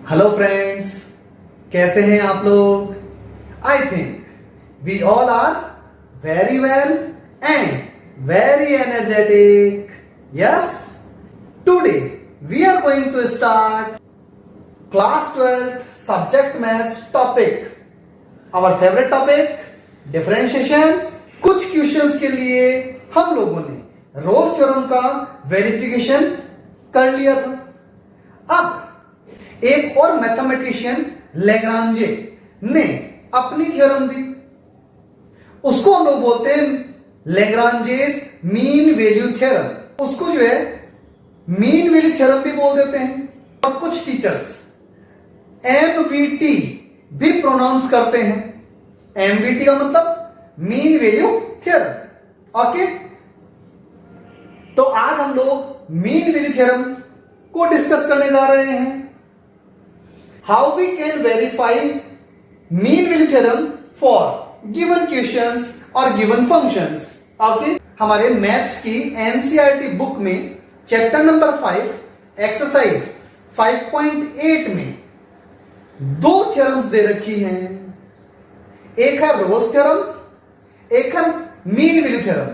Hello friends, कैसे हैं आप लोग? I think we all are very well and very energetic. Yes, today we are going to start class 12 subject maths topic. Our favourite topic differentiation. कुछ questions के लिए हम लोगों ने रोल्स थ्योरम का वेरिफिकेशन कर लिया था. अब एक और मैथमेटिशियन लेग्रांजे ने अपनी थ्योरम दी. उसको हम लोग बोलते हैं लेग्रांजेस मीन वैल्यू थ्योरम. उसको जो है मीन वैल्यू थ्योरम भी बोल देते हैं. और कुछ टीचर्स एमवीटी भी प्रोनाउंस करते हैं. एमवीटी का मतलब मीन वैल्यू थ्योरम. ओके, तो आज हम लोग मीन वैल्यू थ्योरम को डिस्कस करने जा रहे हैं. How we can verify mean value theorem for given questions और गिवन फंक्शंस. ओके, हमारे मैथ्स की एनसीईआरटी बुक में चैप्टर नंबर 5 एक्सरसाइज 5.8 में दो थ्योरम्स दे रखी हैं. एक है रोल्स थ्योरम, एक है मीन वैल्यू थ्योरम.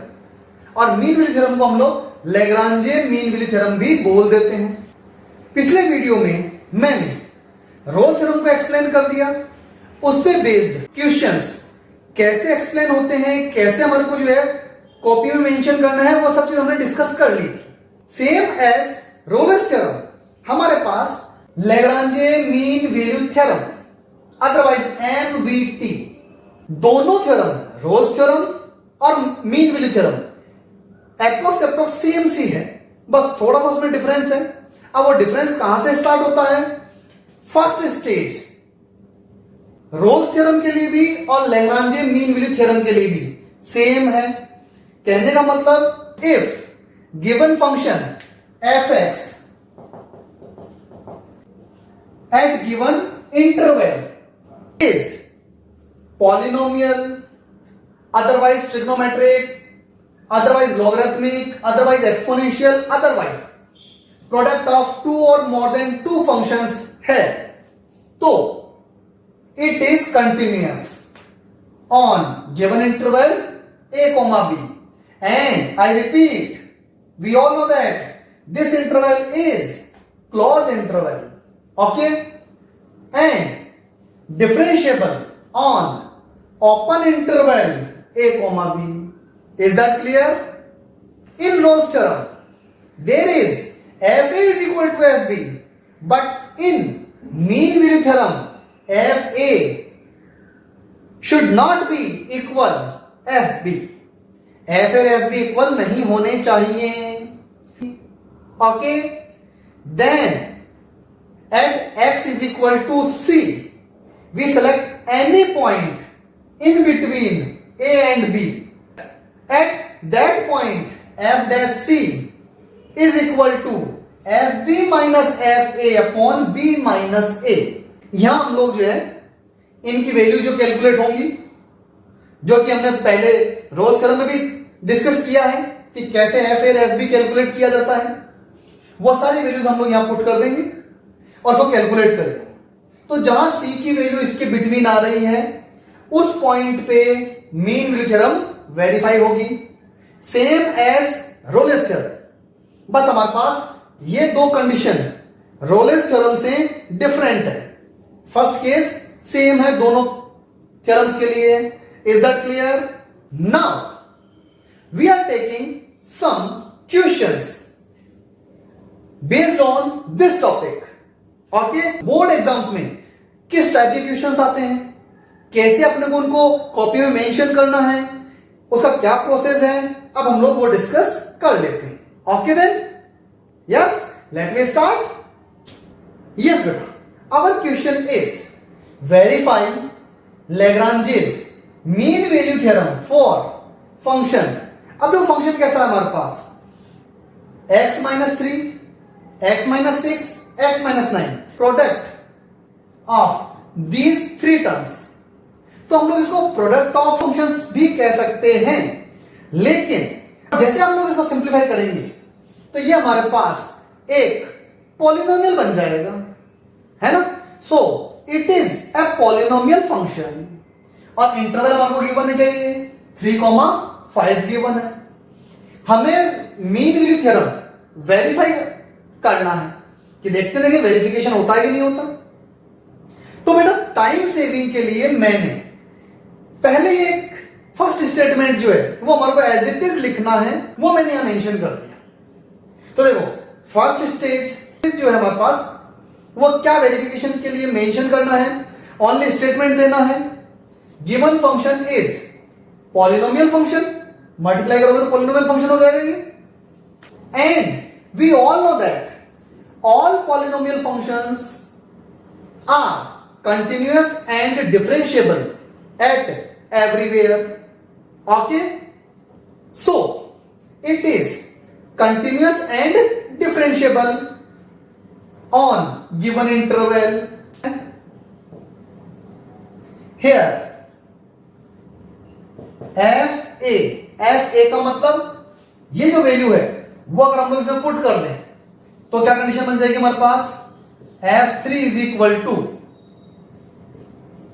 और मीन वैल्यू थ्योरम को हम लोग लेग्रांजे मीन वैल्यू थ्योरम भी बोल देते हैं. पिछले वीडियो में मैंने रोल्स थ्योरम को एक्सप्लेन कर दिया. उस पे बेस्ड क्वेश्चंस कैसे एक्सप्लेन होते हैं, कैसे हमारे को जो है कॉपी में मेंशन करना है, वो सब चीज हमने डिस्कस कर ली थी. सेम एज रोल्स थ्योरम हमारे पास Lagrange mean value theorem otherwise MVT, दोनों थ्योरम रोल्स थ्योरम और mean value theorem approx same सी है, बस थोड़ा सा उसमें डिफरेंस है. अब वो डिफरेंस कहां से स्टार्ट होता है? फर्स्ट स्टेज रोल्स थ्योरम के लिए भी और लेग्रांजे मीन वैल्यू थ्योरम के लिए भी सेम है. कहने का मतलब if given function f x at given interval is polynomial, otherwise trigonometric, otherwise logarithmic, otherwise exponential, otherwise product of two or more than two functions है, तो it is continuous on given interval a comma b. And I repeat, we all know that this interval is closed interval. Okay, and differentiable on open interval a comma b. Is that clear? In Rolle's theorem there is fa is equal to fb, but in mean value theorem fa should not be equal fb. fa और fb equal नहीं होने चाहिए. Okay, then at x is equal to c we select any point in between a and b. At that point f dash c is equal to fb minus fa upon b minus a. यहां हम लोग जो है इनकी value जो calculate होंगी, जो कि हमने पहले रोल्स थ्योरम में भी डिस्कस किया है कि कैसे fa और fb कैलकुलेट किया जाता है, वो सारी वैल्यूज हम लोग यहां पुट कर देंगे और उसको कैलकुलेट करेंगे. तो जहां c की वैल्यू इसके बिटवीन आ रही है उस पॉइंट पे मीन वैल्यू थ्योरम वेरीफाई होगी. सेम एज रोल्स थ्योरम, बस हमारे पास ये दो कंडीशन रोल्स थ्योरम से डिफरेंट है. फर्स्ट केस सेम है दोनों थ्योरम्स के लिए. Is that clear? Now we are taking some questions based on this topic. Okay, board exams में किस टाइप के क्वेश्चंस आते हैं, कैसे अपने को उनको कॉपी में मेंशन करना है, उसका क्या प्रोसेस है, अब हम लोग वो डिस्कस कर लेते हैं. Okay then, yes, let me start. Yes बेटा, our question is verify Lagrange's mean value theorem for function. अब देखो फंक्शन कैसा है हमारे पास, x minus 3, x minus 6, x minus 9, product of these three terms. तो हम लोग इसको प्रोडक्ट ऑफ फंक्शंस भी कह सकते हैं, लेकिन जैसे हम लोग इसको सिंप्लीफाई करेंगे तो ये हमारे पास एक पॉलिनोमियल बन जाएगा, है ना. सो it is a polynomial function. और इंटरवल हमारे को गिवन है क्या, ये 3,5 गिवन है। हमें मीन वैल्यू थ्योरम वेरीफाई करना है कि देखते हैं कि वेरिफिकेशन होता है कि नहीं होता। तो बेटा टाइम सेविंग के लिए मैंने पहले एक फर्स्ट स्टेटमेंट जो है वो हमारे को एज इट इज लिखना है, वो मैंने यहां मेंशन कर दिया। तो देखो फर्स्ट स्टेज जो है हमारे पास वो क्या वेरिफिकेशन के लिए मेंशन करना है, ओनली स्टेटमेंट देना है given function is polynomial function, multiply करोगे तो पॉलिनोमियल फंक्शन हो जाएगा ये। And we all know that all polynomial functions are continuous and differentiable at everywhere. Okay, so it is continuous and differentiable on given interval. Here fa का मतलब ये जो value है वो अगर हम लोग इसमें पुट कर दें तो क्या कंडीशन बन जाएगी हमारे पास, f3 is equal to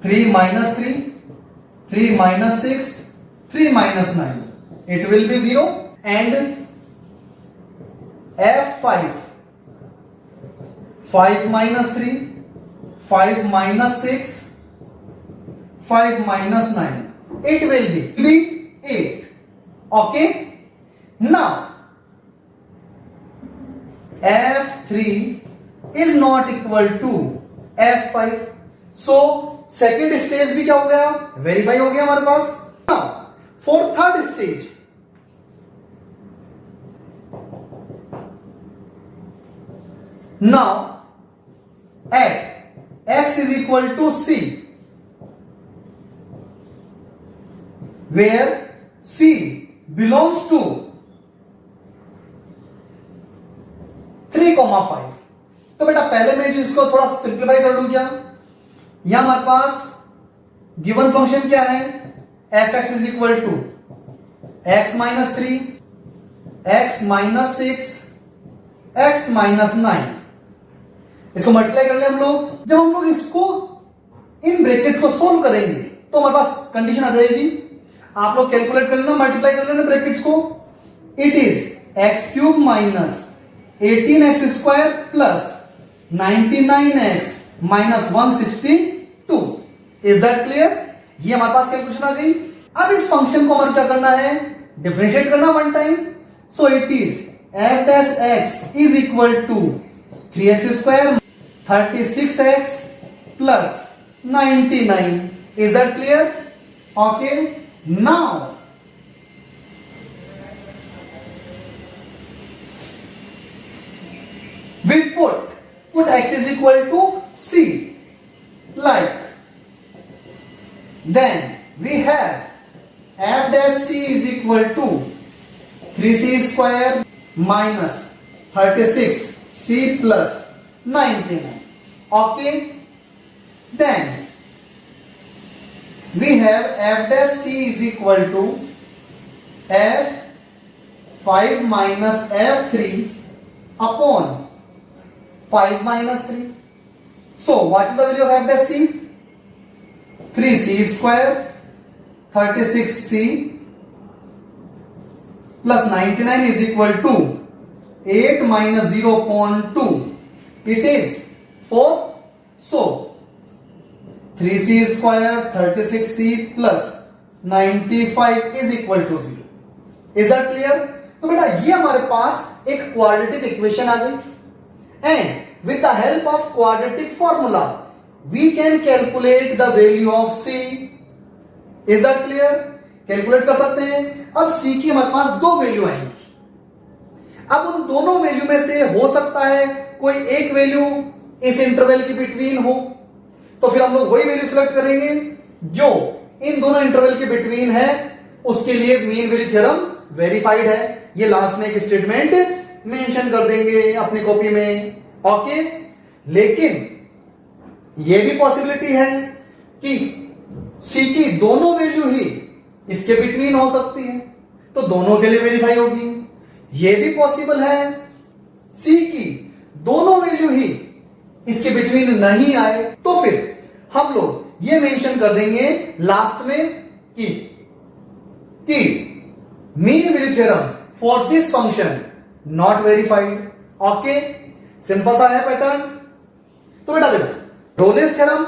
3 minus 3, 3 minus 6, 3 minus 9, it will be 0। एंड f5 5 minus 3, 5 minus 6, 5 minus 9, it will be 8. Okay, now f3 is not equal to f5, so second stage भी क्या हो गया, वेरीफाई हो गया हमारे पास। Now for third stage, now at x is equal to c, where c belongs to 3,5। तो बेटा पहले मैं जो इसको थोड़ा सिंप्लीफाई कर दूं क्या, यहां हमारे पास गिवन फंक्शन क्या है, f(x) is equal to x minus 3, x minus 6, x minus 9। इसको मल्टीप्लाई कर ले हम लोग। जब हम लोग इसको इन ब्रैकेट्स को सोल्व करेंगे तो हमारे पास कंडीशन आ जाएगी, आप लोग कैलकुलेट कर लेना, मल्टीप्लाई कर लेना ब्रैकेट्स को। It is x cube minus 18x square plus 99x minus 162। Is that clear? ये हमारे पास कैलकुलेशन आ गई। अब इस फंक्शन को हमारे क्या करना है, डिफरेंशिएट करना one time. So it is f dash x is equal to 3x square 36x plus 99। Is that clear? Okay, now we put x is equal to c, like then we have f dash c is equal to 3c square minus 36c plus 99. Okay, then we have f dash c is equal to f5 minus f3 upon 5 minus 3. So what is the value of f dash c? 3c square 36c plus 99 is equal to 8 minus 0.2. It is 4. So 3c square 36c plus 95 is equal to 0. Is that clear? तो बेटा ये हमारे पास एक quadratic equation आ गई। And with the help of quadratic formula, we can calculate the value of c. Is that clear? Calculate कर सकते हैं। अब c की हमारे पास दो वैल्यू आएंगी। अब उन दोनों वैल्यू में से हो सकता है कोई एक वैल्यू इस इंटरवल के बिटवीन हो, तो फिर हम लोग वही वैल्यू सिलेक्ट करेंगे जो इन दोनों इंटरवल के बिटवीन है। उसके लिए मीन वैल्यू थ्योरम वेरीफाइड है। ये लास्ट में एक स्टेटमेंट मेंशन कर देंगे अपनी कॉपी में। ओके, लेकिन यह भी पॉसिबिलिटी है कि सी की दोनों वैल्यू ही इसके बिटवीन हो सकती है, तो दोनों के लिए वेरीफाई होगी। यह भी पॉसिबल है सी की दोनों वैल्यू ही इसके बिटवीन नहीं आए, तो फिर हम लोग ये मेंशन कर देंगे लास्ट में कि mean value theorem for this function not verified. Okay, simple सा है पैटर्न। तो बेटा देखो, रोलेस थ्योरम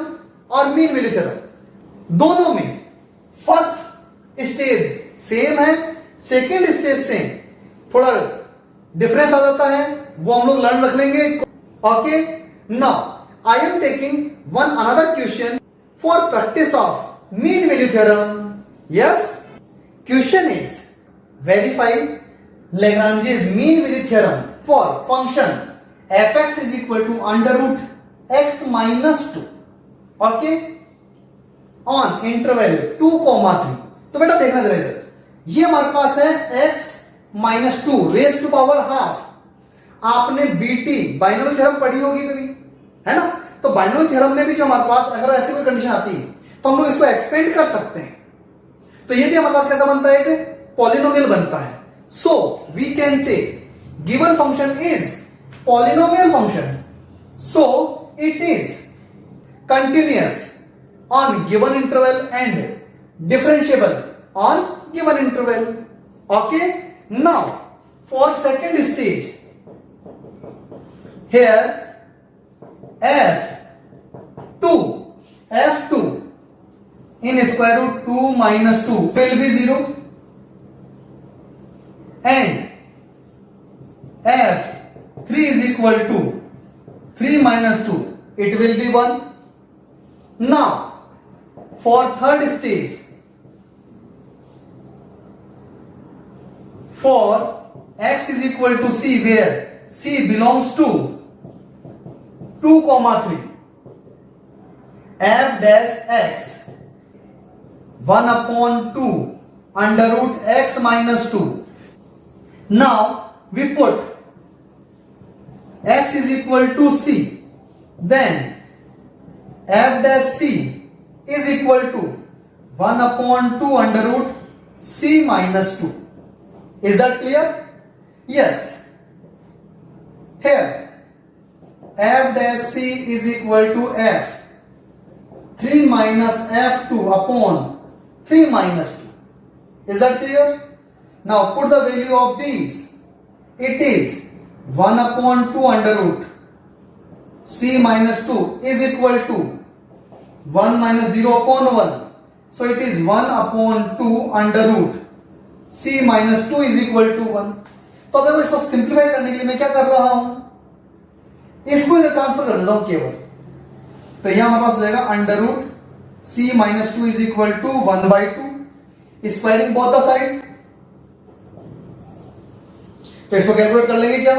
और मीन वैल्यू थ्योरम दोनों में फर्स्ट स्टेज सेम है, सेकेंड स्टेज से थोड़ा डिफरेंस आ जाता है, वो हम लोग लर्न रख लेंगे। Okay, now I am taking one another question for practice of mean value theorem. Yes, question is verify Lagrange's mean value theorem for function fx is equal to under root x minus 2, okay, on interval 2, 3। तो बेटा देखना जरा इधर, ये हमारे पास है x minus 2 raise to power half. आपने बीटी बाइनोमियल थ्योरम पढ़ी होगी कभी, है ना? तो बाइनोमियल थ्योरम में भी जो हमारे पास अगर ऐसी कोई कंडीशन आती है तो हम लोग इसको एक्सपेंड कर सकते हैं। तो ये भी हमारे पास कैसा बनता है कि पॉलिनोमियल बनता है। So we can say given function is polynomial function, so it is continuous on given interval and differentiable on given interval. Okay, now for second stage, here f2 in square root 2 minus 2 will be 0 and f3 is equal to 3 minus 2, it will be 1. Now for third stage, for x is equal to c, where c belongs to 2, 3, f dash x 1 upon 2 under root x minus 2. Now we put x is equal to c, then f dash c is equal to 1 upon 2 under root c minus 2. Is that clear? Yes. Here f dash c is equal to f 3 minus f2 upon 3 minus 2. Is that clear? Now put the value of these. It is 1 upon 2 under root c minus 2 is equal to 1 minus 0 upon 1. So it is 1 upon 2 under root c minus 2 is equal to 1. तो अब देखो, इसको simplify करने के लिए मैं क्या कर रहा हूं, इसको इधर ट्रांसफर कर देता हूं केवल। तो यहां हमारे पास हो जाएगा under root c minus 2 is equal to 1 by 2, squaring both the side. तो इसको कैलकुलेट कर लेंगे क्या,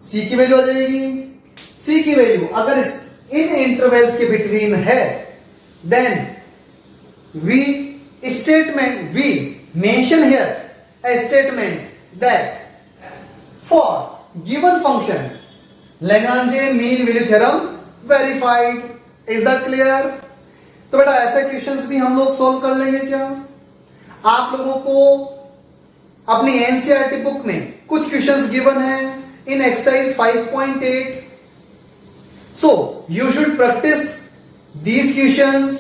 c की वैल्यू आ जाएगी। c की वैल्यू अगर इन इंटरवल्स के बिटवीन है, then we mention here a statement that for given function Lagrange mean value theorem verified. Is that clear? तो बेटा ऐसे क्वेश्चंस भी हम लोग सोल्व कर लेंगे क्या? आप लोगों को अपनी एनसीईआरटी बुक में कुछ क्वेश्चंस गिवन है in exercise 5.8, so you should practice these questions.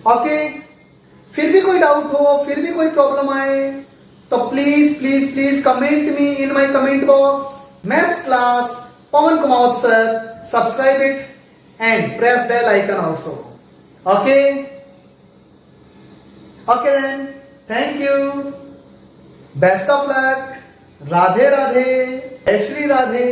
Okay, फिर भी कोई डाउट हो, फिर भी कोई प्रॉब्लम आए तो please please please comment me in my comment box. Maths class Pawan Kumar sir, subscribe it and press bell icon also. Okay okay then, thank you, best of luck, Radhe Radhe, जय श्री राधे।